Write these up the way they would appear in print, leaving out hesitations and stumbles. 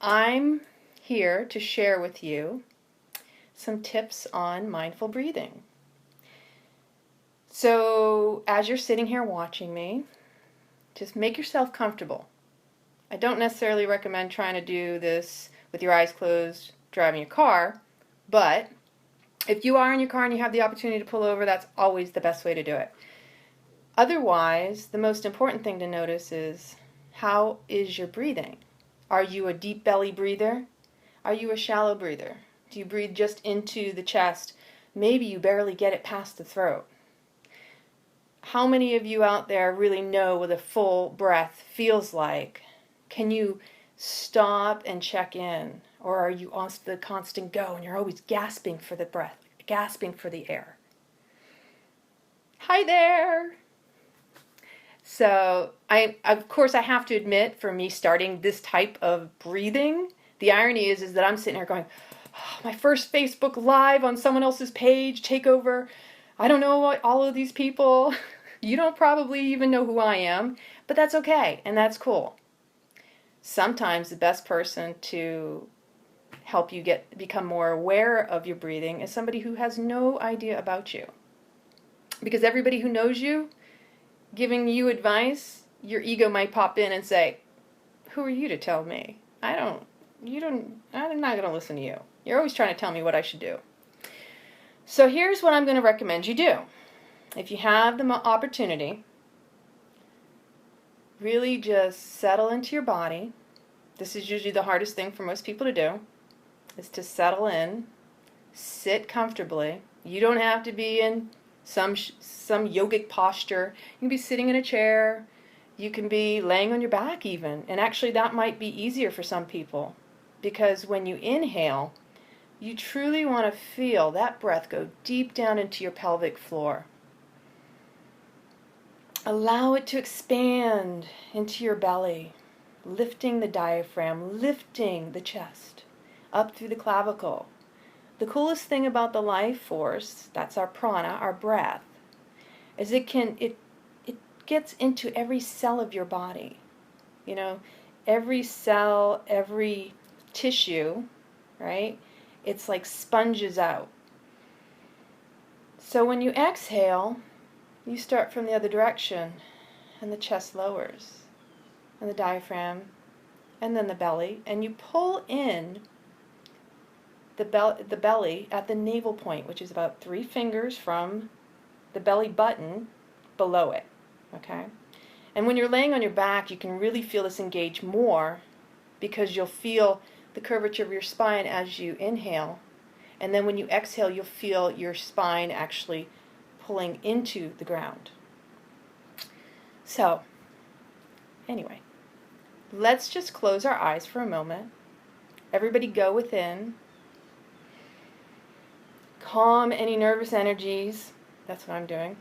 I'm here to share with you some tips on mindful breathing. So as you're sitting here watching me, just make yourself comfortable. I don't necessarily recommend trying to do this with your eyes closed driving your car, but if you are in your car and you have the opportunity to pull over, that's always the best way to do it. Otherwise, the most important thing to notice is, how is your breathing? Are you a deep belly breather? Are you a shallow breather? Do you breathe just into the chest? Maybe you barely get it past the throat. How many of you out there really know what a full breath feels like? Can you stop and check in? Or are you on the constant go and you're always gasping for the breath, gasping for the air? Hi there! So, of course, I have to admit, for me starting this type of breathing, the irony is that I'm sitting here going, oh, my first Facebook Live on someone else's page, take over. I don't know what all of these people. You don't probably even know who I am, but that's okay, and that's cool. Sometimes the best person to help you become more aware of your breathing is somebody who has no idea about you. Because everybody who knows you, giving you advice, your ego might pop in and say, who are you to tell me? I'm not going to listen to you. You're always trying to tell me what I should do. So here's what I'm going to recommend you do. If you have the opportunity, really just settle into your body. This is usually the hardest thing for most people to do, is to settle in, sit comfortably. You don't have to be in some yogic posture. You can be sitting in a chair. You can be laying on your back even. And actually that might be easier for some people, because when you inhale, you truly want to feel that breath go deep down into your pelvic floor. Allow it to expand into your belly, lifting the diaphragm, lifting the chest, up through the clavicle. The coolest thing about the life force, that's our prana, our breath, is it gets into every cell of your body. You know, every cell, every tissue, right? It's like sponges out. So when you exhale, you start from the other direction, and the chest lowers, and the diaphragm, and then the belly, and you pull in the belly at the navel point, which is about 3 fingers from the belly button below it, okay? And when you're laying on your back, you can really feel this engage more, because you'll feel the curvature of your spine as you inhale, and then when you exhale, you'll feel your spine actually pulling into the ground. So, anyway, let's just close our eyes for a moment. Everybody go within. Calm any nervous energies. That's what I'm doing.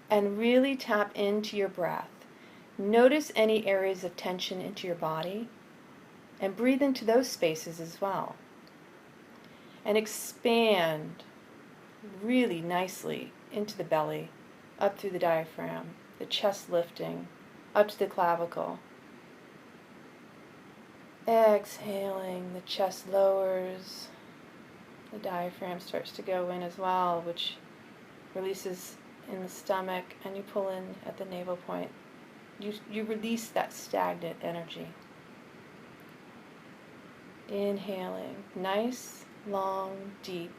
And really tap into your breath. Notice any areas of tension into your body, and breathe into those spaces as well. And expand really nicely into the belly, up through the diaphragm, the chest lifting, up to the clavicle. Exhaling, the chest lowers, the diaphragm starts to go in as well, which releases in the stomach, and you pull in at the navel point. You release that stagnant energy. Inhaling, nice, long, deep.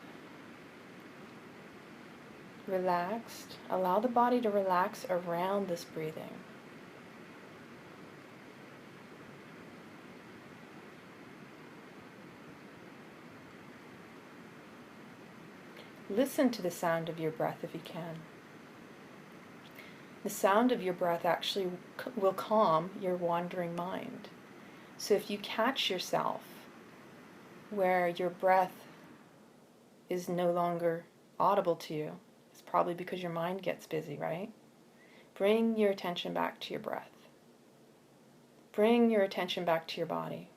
Relaxed. Allow the body to relax around this breathing. Listen to the sound of your breath if you can. The sound of your breath actually will calm your wandering mind. So if you catch yourself where your breath is no longer audible to you, it's probably because your mind gets busy, right? Bring your attention back to your breath. Bring your attention back to your body.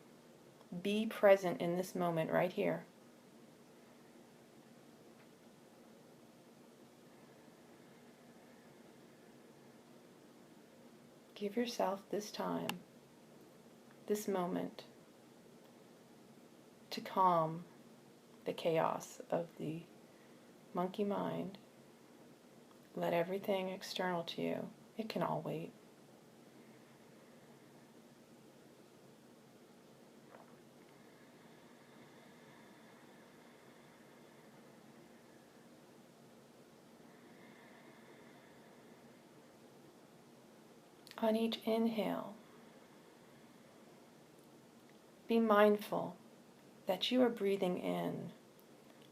Be present in this moment right here. Give yourself this time, this moment, to calm the chaos of the monkey mind. Let everything external to you, it can all wait. On each inhale, be mindful that you are breathing in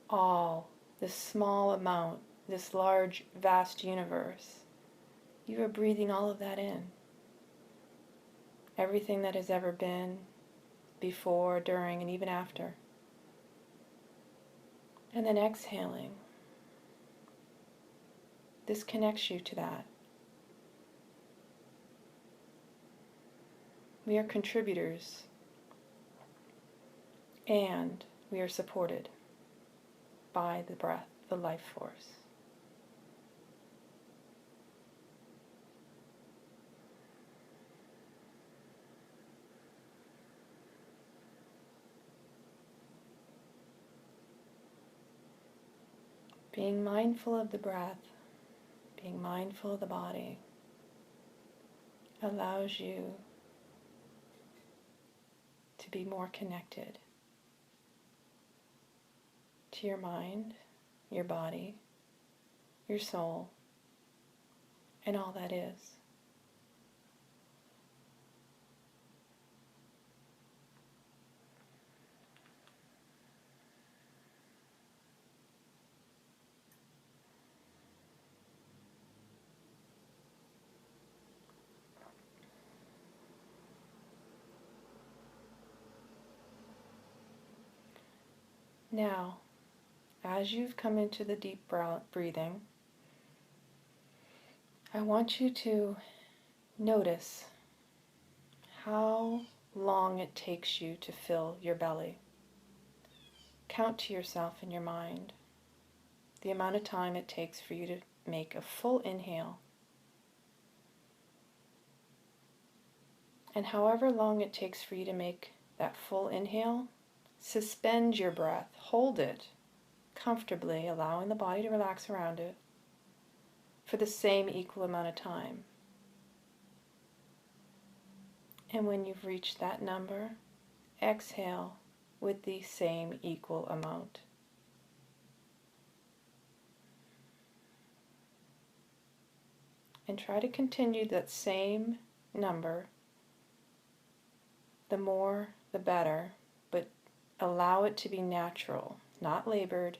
all this small amount, this large, vast universe. You are breathing all of that in. Everything that has ever been, before, during, and even after. And then exhaling. This connects you to that. We are contributors, and we are supported by the breath, the life force. Being mindful of the breath, being mindful of the body, allows you to be more connected to your mind, your body, your soul, and all that is. Now, as you've come into the deep breathing, I want you to notice how long it takes you to fill your belly. Count to yourself in your mind the amount of time it takes for you to make a full inhale. And however long it takes for you to make that full inhale, suspend your breath, hold it comfortably, allowing the body to relax around it for the same equal amount of time. And when you've reached that number, exhale with the same equal amount. And try to continue that same number. The more, the better, but allow it to be natural, not labored.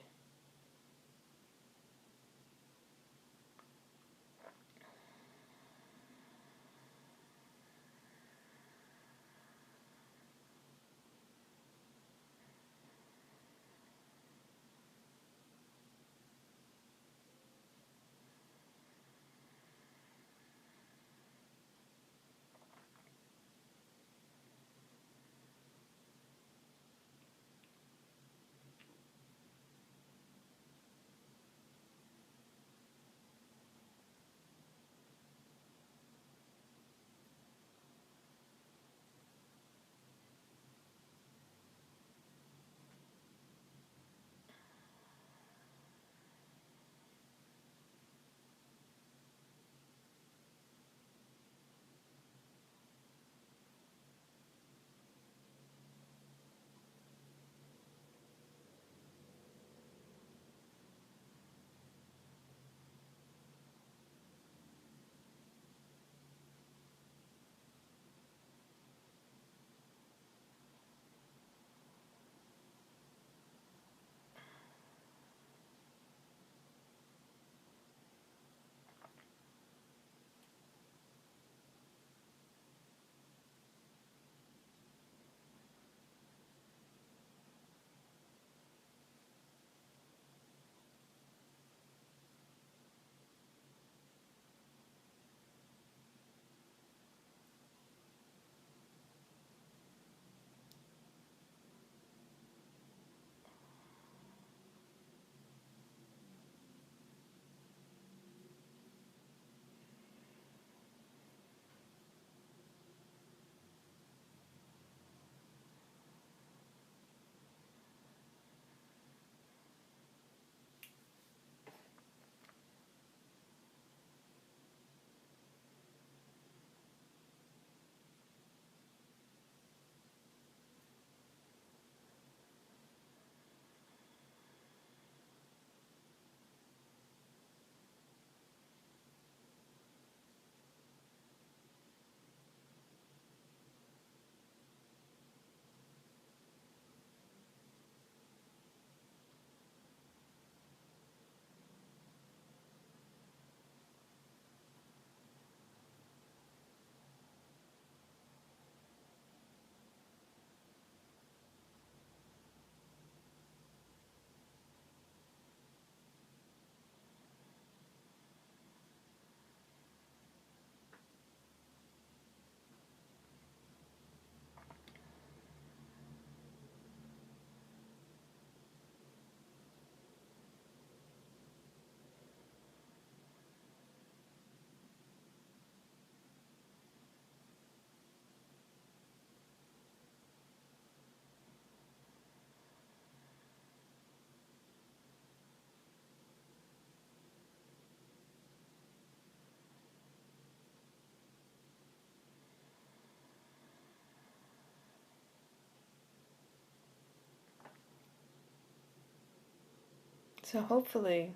So hopefully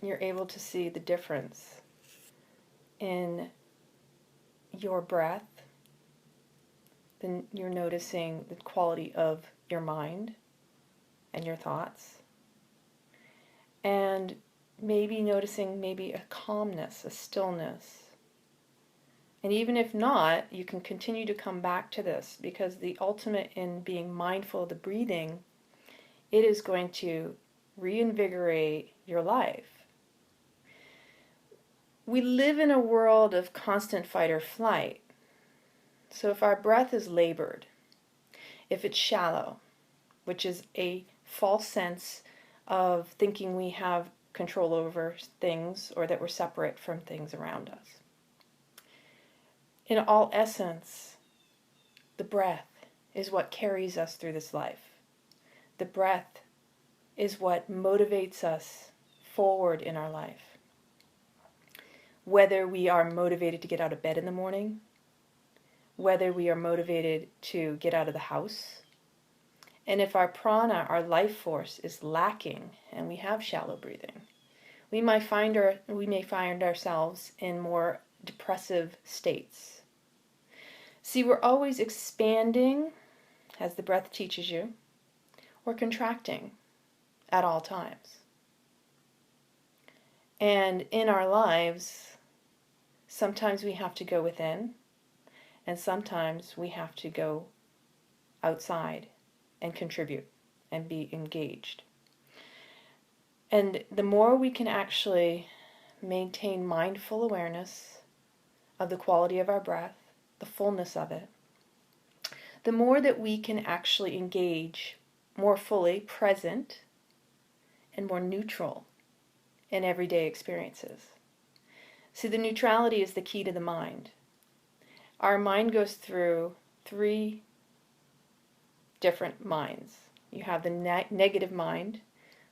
you're able to see the difference in your breath. Then you're noticing the quality of your mind and your thoughts. And maybe noticing maybe a calmness, a stillness. And even if not, you can continue to come back to this, because the ultimate in being mindful of the breathing, it is going to reinvigorate your life. We live in a world of constant fight or flight. So if our breath is labored, if it's shallow, which is a false sense of thinking we have control over things or that we're separate from things around us. In all essence, the breath is what carries us through this life. The breath is what motivates us forward in our life. Whether we are motivated to get out of bed in the morning, whether we are motivated to get out of the house, and if our prana, our life force, is lacking and we have shallow breathing, we may find ourselves in more depressive states. See, we're always expanding, as the breath teaches you, or contracting at all times. And in our lives, sometimes we have to go within, and sometimes we have to go outside and contribute and be engaged. And the more we can actually maintain mindful awareness of the quality of our breath, the fullness of it, the more that we can actually engage more fully present and more neutral in everyday experiences. See, the neutrality is the key to the mind. Our mind goes through 3 different minds. You have the negative mind,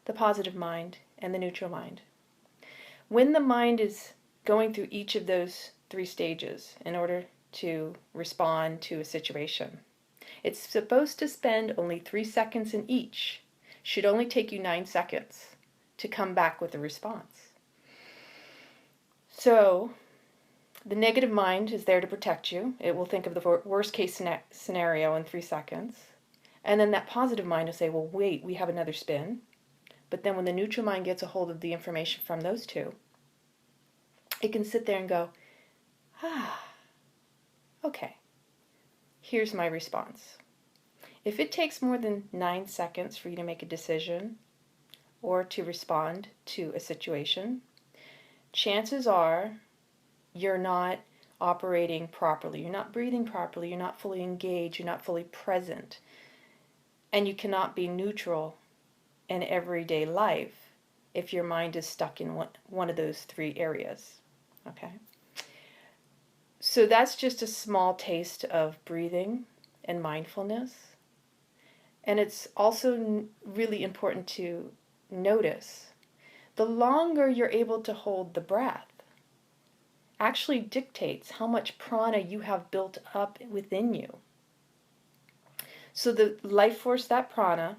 the positive mind, and the neutral mind. When the mind is going through each of those 3 stages in order to respond to a situation, it's supposed to spend only 3 seconds in each. Should only take you 9 seconds to come back with a response. So, the negative mind is there to protect you. It will think of the worst case scenario in 3 seconds. And then that positive mind will say, well, wait, we have another spin. But then when the neutral mind gets a hold of the information from those 2, it can sit there and go, okay, here's my response. If it takes more than 9 seconds for you to make a decision or to respond to a situation, chances are you're not operating properly. You're not breathing properly. You're not fully engaged. You're not fully present. And you cannot be neutral in everyday life if your mind is stuck in one of those 3 areas. Okay? So that's just a small taste of breathing and mindfulness. And it's also really important to notice the longer you're able to hold the breath actually dictates how much prana you have built up within you. So the life force, that prana,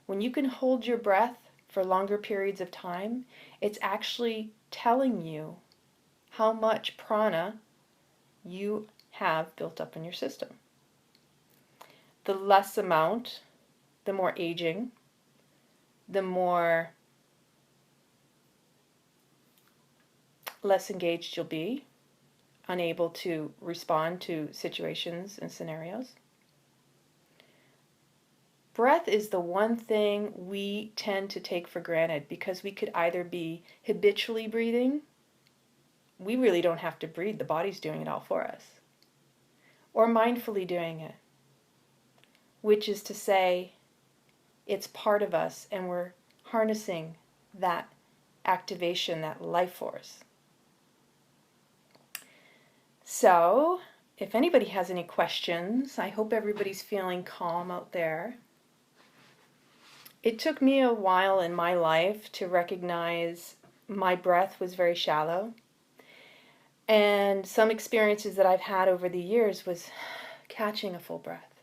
when you can hold your breath for longer periods of time, it's actually telling you how much prana you have built up in your system. The less amount, the more aging, the more less engaged you'll be, unable to respond to situations and scenarios. Breath is the one thing we tend to take for granted because we could either be habitually breathing, we really don't have to breathe, the body's doing it all for us, or mindfully doing it, which is to say it's part of us and we're harnessing that activation, that life force. So, if anybody has any questions, I hope everybody's feeling calm out there. It took me a while in my life to recognize my breath was very shallow. And some experiences that I've had over the years was catching a full breath.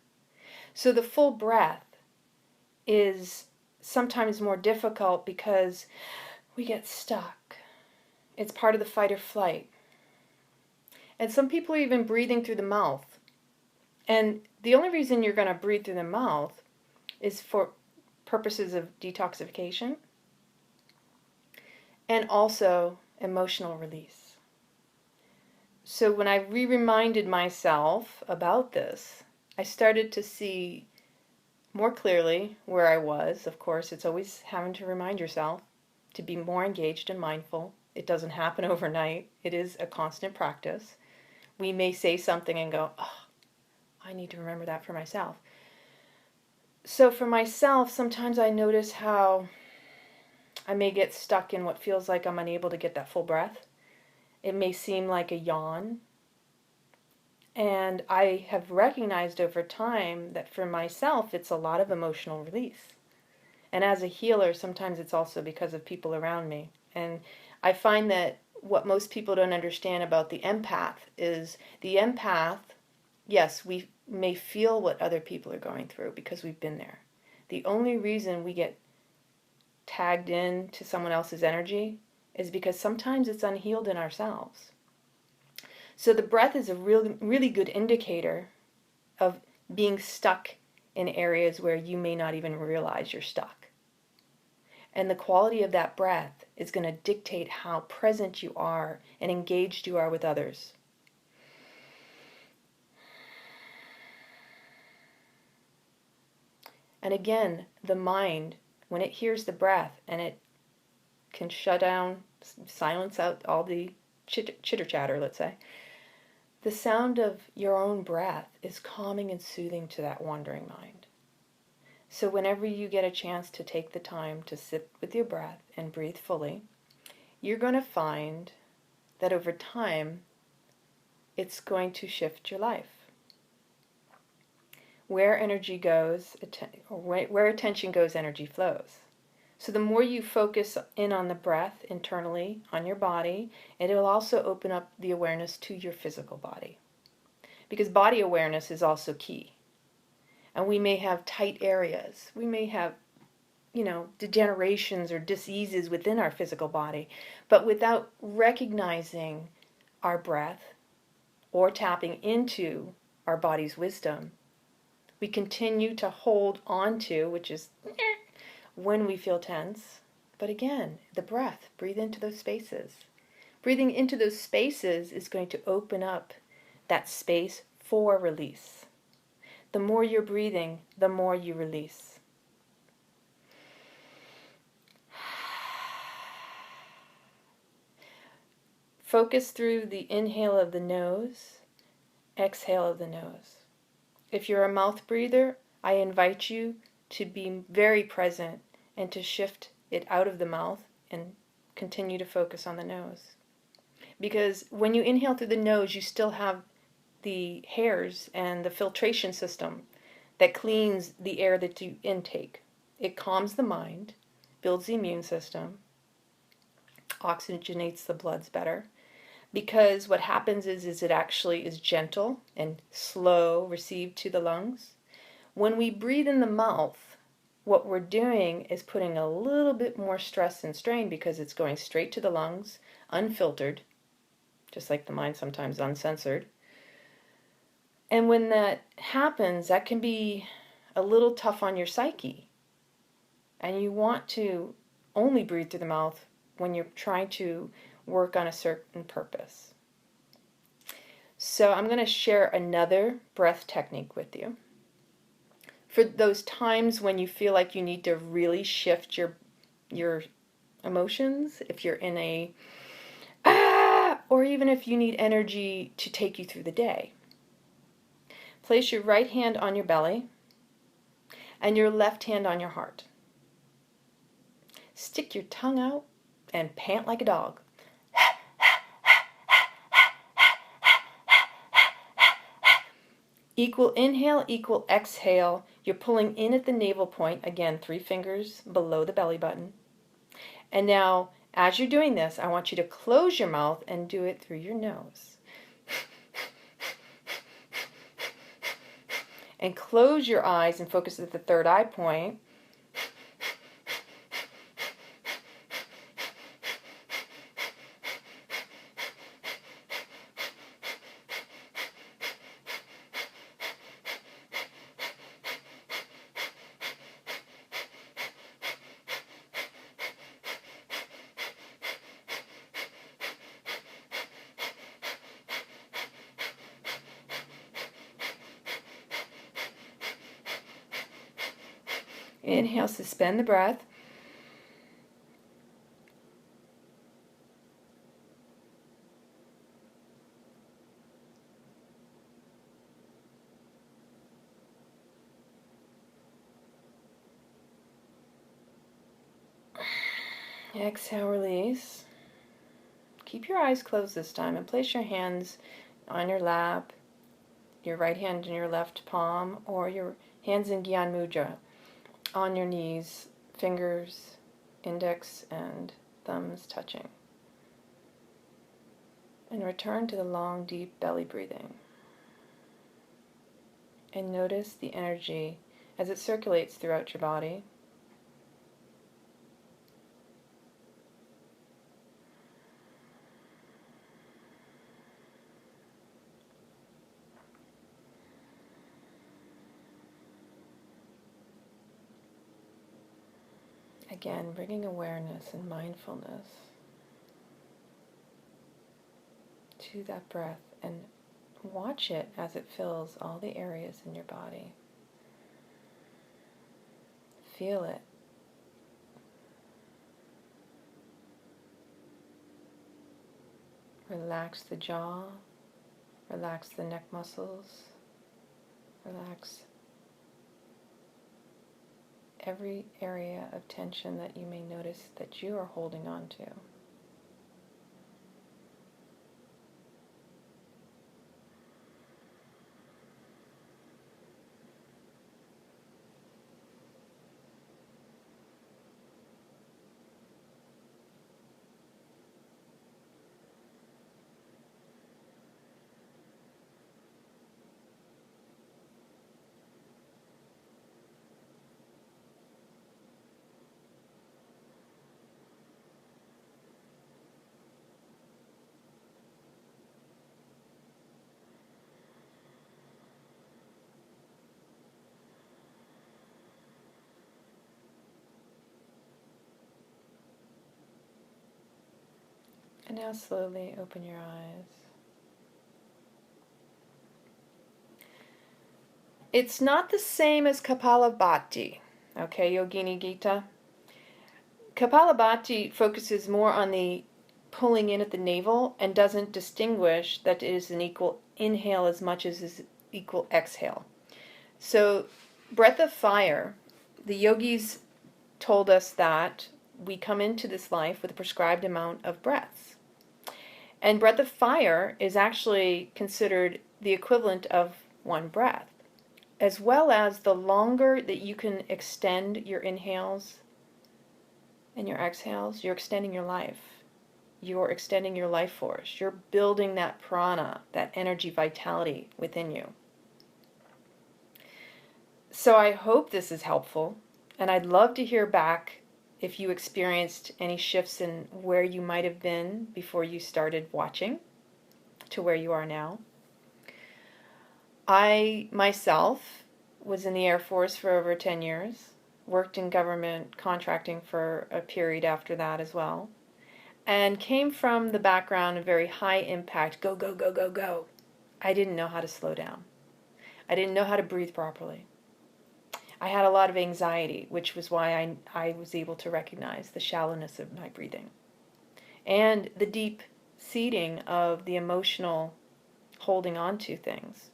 So the full breath is sometimes more difficult because we get stuck. It's part of the fight or flight. And some people are even breathing through the mouth. And the only reason you're going to breathe through the mouth is for purposes of detoxification and also emotional release. So when I reminded myself about this, I started to see more clearly where I was. Of course, it's always having to remind yourself to be more engaged and mindful. It doesn't happen overnight. It is a constant practice. We may say something and go, oh, I need to remember that for myself. So for myself, sometimes I notice how I may get stuck in what feels like I'm unable to get that full breath. It may seem like a yawn. And I have recognized over time that for myself, it's a lot of emotional release. And as a healer, sometimes it's also because of people around me. And I find that what most people don't understand about the empath is the empath, yes, we may feel what other people are going through because we've been there. The only reason we get tagged in to someone else's energy is because sometimes it's unhealed in ourselves. So the breath is a really good indicator of being stuck in areas where you may not even realize you're stuck. And the quality of that breath is going to dictate how present you are and engaged you are with others. And again, the mind, when it hears the breath and it can shut down, silence out all the chitter-chatter, let's say, the sound of your own breath is calming and soothing to that wandering mind. So whenever you get a chance to take the time to sit with your breath and breathe fully, you're going to find that over time, it's going to shift your life. Where energy goes, where attention goes, energy flows. So the more you focus in on the breath internally, on your body, it will also open up the awareness to your physical body. Because body awareness is also key. And we may have tight areas. We may have, degenerations or diseases within our physical body. But without recognizing our breath or tapping into our body's wisdom, we continue to hold on to, which is when we feel tense. But again, the breath, breathe into those spaces. Breathing into those spaces is going to open up that space for release. The more you're breathing, the more you release. Focus through the inhale of the nose, exhale of the nose. If you're a mouth breather, I invite you to be very present and to shift it out of the mouth and continue to focus on the nose. Because when you inhale through the nose, you still have the hairs and the filtration system that cleans the air that you intake. It calms the mind, builds the immune system, oxygenates the bloods better. Because what happens is it actually is gentle and slow received to the lungs. When we breathe in the mouth, what we're doing is putting a little bit more stress and strain because it's going straight to the lungs, unfiltered, just like the mind sometimes uncensored. And when that happens, that can be a little tough on your psyche. And you want to only breathe through the mouth when you're trying to work on a certain purpose. So I'm going to share another breath technique with you. For those times when you feel like you need to really shift your emotions, if you're in a or even if you need energy to take you through the day. Place your right hand on your belly and your left hand on your heart. Stick your tongue out and pant like a dog. Equal inhale, equal exhale. You're pulling in at the navel point. Again, 3 fingers below the belly button. And now, as you're doing this, I want you to close your mouth and do it through your nose. And close your eyes and focus at the third eye point. Inhale, suspend the breath. Exhale, release. Keep your eyes closed this time and place your hands on your lap, your right hand in your left palm, or your hands in Gyan Mudra on your knees, fingers, index and thumbs touching. And return to the long, deep belly breathing. And notice the energy as it circulates throughout your body. Again, bringing awareness and mindfulness to that breath and watch it as it fills all the areas in your body. Feel it. Relax the jaw, relax the neck muscles, relax every area of tension that you may notice that you are holding on to. And now slowly open your eyes. It's not the same as Kapalabhati, okay, Yogini Gita? Kapalabhati focuses more on the pulling in at the navel and doesn't distinguish that it is an equal inhale as much as is equal exhale. So, breath of fire, the yogis told us that we come into this life with a prescribed amount of breaths. And breath of fire is actually considered the equivalent of one breath, as well as the longer that you can extend your inhales and your exhales, you're extending your life. You're extending your life force. You're building that prana, that energy vitality within you. So I hope this is helpful, and I'd love to hear back if you experienced any shifts in where you might have been before you started watching to where you are now. I myself was in the Air Force for over 10 years, worked in government contracting for a period after that as well, and came from the background of very high impact, go, go, go, go, go. I didn't know how to slow down. I didn't know how to breathe properly. I had a lot of anxiety, which was why I was able to recognize the shallowness of my breathing and the deep seating of the emotional holding on to things.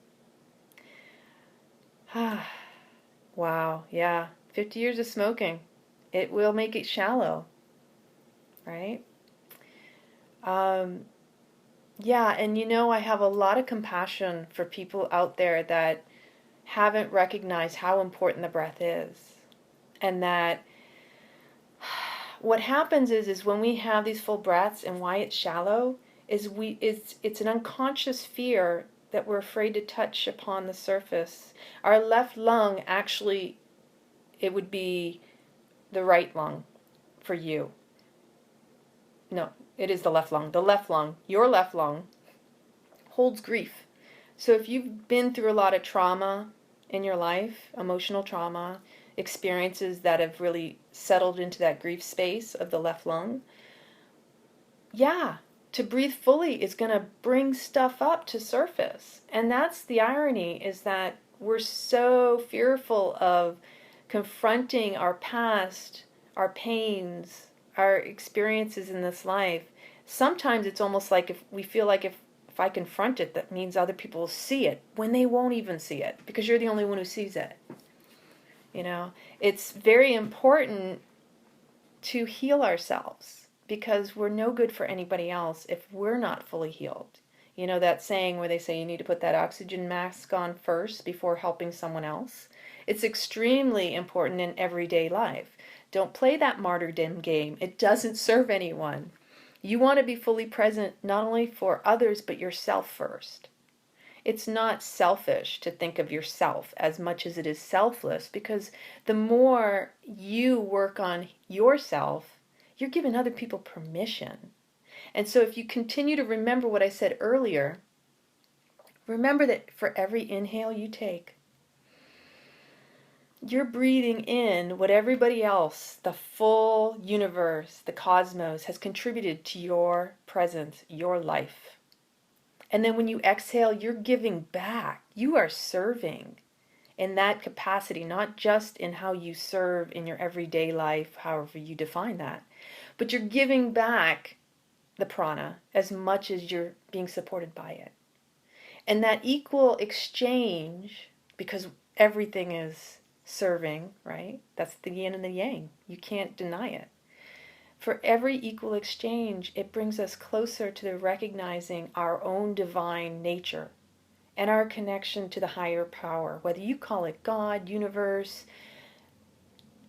Wow, yeah, 50 years of smoking. It will make it shallow, right? Yeah, and you know, I have a lot of compassion for people out there that haven't recognized how important the breath is. And that what happens is when we have these full breaths, and why it's shallow is it's an unconscious fear that we're afraid to touch upon the surface. Our left lung, actually, it would be the right lung for you. No, it is the left lung. The left lung, your left lung, holds grief. So if you've been through a lot of trauma in your life, emotional trauma, experiences that have really settled into that grief space of the left lung, yeah, to breathe fully is going to bring stuff up to surface. And that's the irony, is that we're so fearful of confronting our past, our pains, our experiences in this life, sometimes it's almost like if we feel like if I confront it, that means other people will see it when they won't even see it because you're the only one who sees it. It's very important to heal ourselves because we're no good for anybody else if we're not fully healed. You know that saying where they say you need to put that oxygen mask on first before helping someone else? It's extremely important in everyday life. Don't play that martyrdom game. It doesn't serve anyone. You want to be fully present not only for others, but yourself first. It's not selfish to think of yourself as much as it is selfless, because the more you work on yourself, you're giving other people permission. And so if you continue to remember what I said earlier, remember that for every inhale you take, you're breathing in what everybody else, the full universe, the cosmos, has contributed to your presence, your life. And then when you exhale, you're giving back. You are serving in that capacity, not just in how you serve in your everyday life, however you define that, but you're giving back the prana as much as you're being supported by it. And that equal exchange, because everything is serving, right? That's the yin and the yang. You can't deny it. For every equal exchange, it brings us closer to the recognizing our own divine nature and our connection to the higher power, whether you call it God, universe,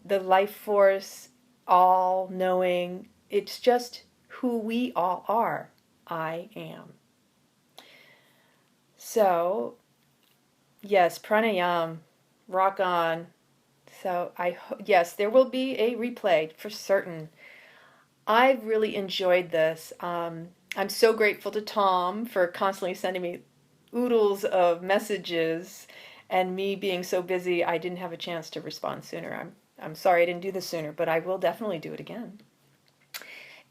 the life force, all knowing. It's just who we all are. I am. So, yes, pranayam, rock on. So yes, there will be a replay for certain. I've really enjoyed this. I'm so grateful to Tom for constantly sending me oodles of messages, and me being so busy, I didn't have a chance to respond sooner. I'm sorry I didn't do this sooner, but I will definitely do it again.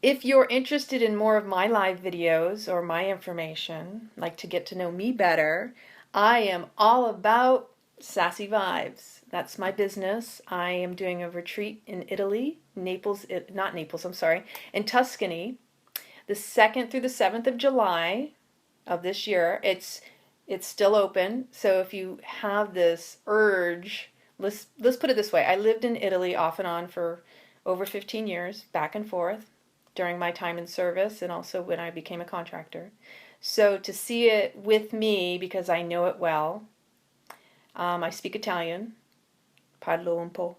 If you're interested in more of my live videos or my information, like to get to know me better, I am all about Sassy Vibes. That's my business. I am doing a retreat in Italy, in Tuscany, the 2nd through the 7th of July of this year. It's still open, so if you have this urge, let's put it this way. I lived in Italy off and on for over 15 years, back and forth, during my time in service and also when I became a contractor. So to see it with me, because I know it well, I speak Italian, parlo un po',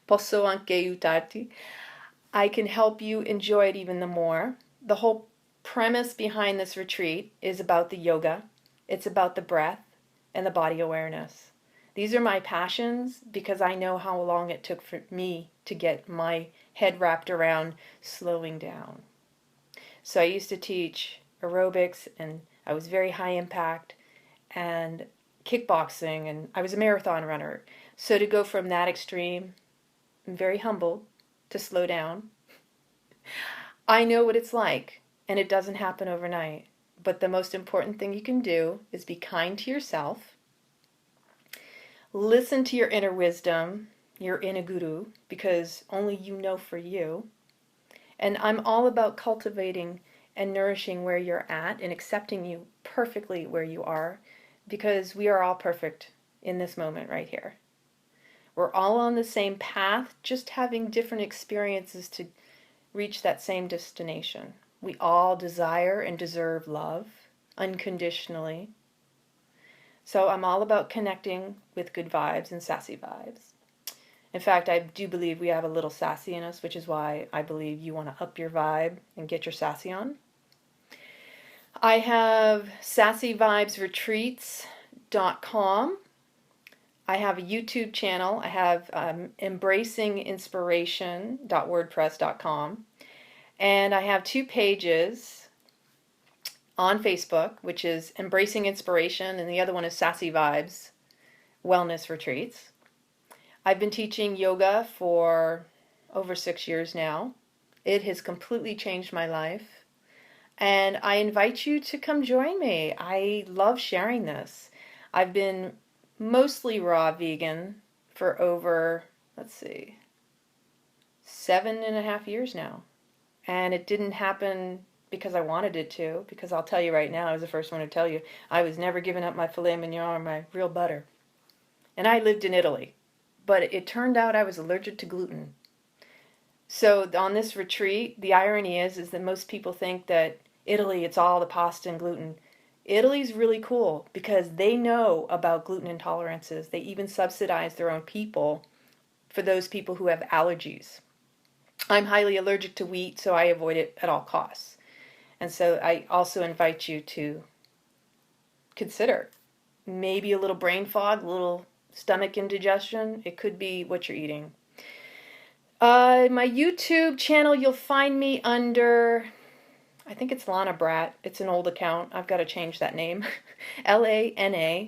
posso anche aiutarti. I can help you enjoy it even the more. The whole premise behind this retreat is about the yoga. It's about the breath and the body awareness. These are my passions because I know how long it took for me to get my head wrapped around slowing down. So I used to teach aerobics, and I was very high impact, and kickboxing, and I was a marathon runner. So to go from that extreme, I'm very humbled to slow down. I know what it's like, and it doesn't happen overnight. But the most important thing you can do is be kind to yourself. Listen to your inner wisdom, your inner guru, because only you know for you. And I'm all about cultivating and nourishing where you're at and accepting you perfectly where you are, because we are all perfect in this moment right here. We're all on the same path, just having different experiences to reach that same destination. We all desire and deserve love unconditionally. So I'm all about connecting with good vibes and sassy vibes. In fact, I do believe we have a little sassy in us, which is why I believe you want to up your vibe and get your sassy on. I have sassyvibesretreats.com. I have a YouTube channel. I have embracinginspiration.wordpress.com. And I have 2 pages on Facebook, which is Embracing Inspiration, and the other one is Sassy Vibes Wellness Retreats. I've been teaching yoga for over 6 years now. It has completely changed my life. And I invite you to come join me. I love sharing this. I've been mostly raw vegan for over, let's see, 7.5 years now. And it didn't happen because I wanted it to, because I'll tell you right now, I was the first one to tell you, I was never giving up my filet mignon or my real butter. And I lived in Italy, but it turned out I was allergic to gluten. So on this retreat, the irony is that most people think that Italy, it's all the pasta and gluten. Italy's really cool because they know about gluten intolerances. They even subsidize their own people for those people who have allergies. I'm highly allergic to wheat, so I avoid it at all costs. And so I also invite you to consider maybe a little brain fog, a little stomach indigestion. It could be what you're eating. My YouTube channel, you'll find me under, I think it's Lana Bratt. It's an old account. I've got to change that name. LanaBratt.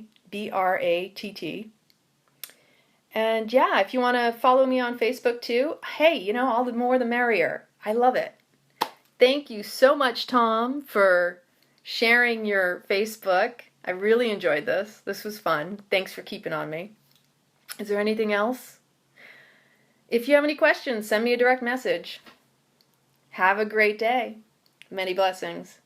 And yeah, if you want to follow me on Facebook too, hey, all the more the merrier. I love it. Thank you so much, Tom, for sharing your Facebook. I really enjoyed this. This was fun. Thanks for keeping on me. Is there anything else? If you have any questions, send me a direct message. Have a great day. Many blessings.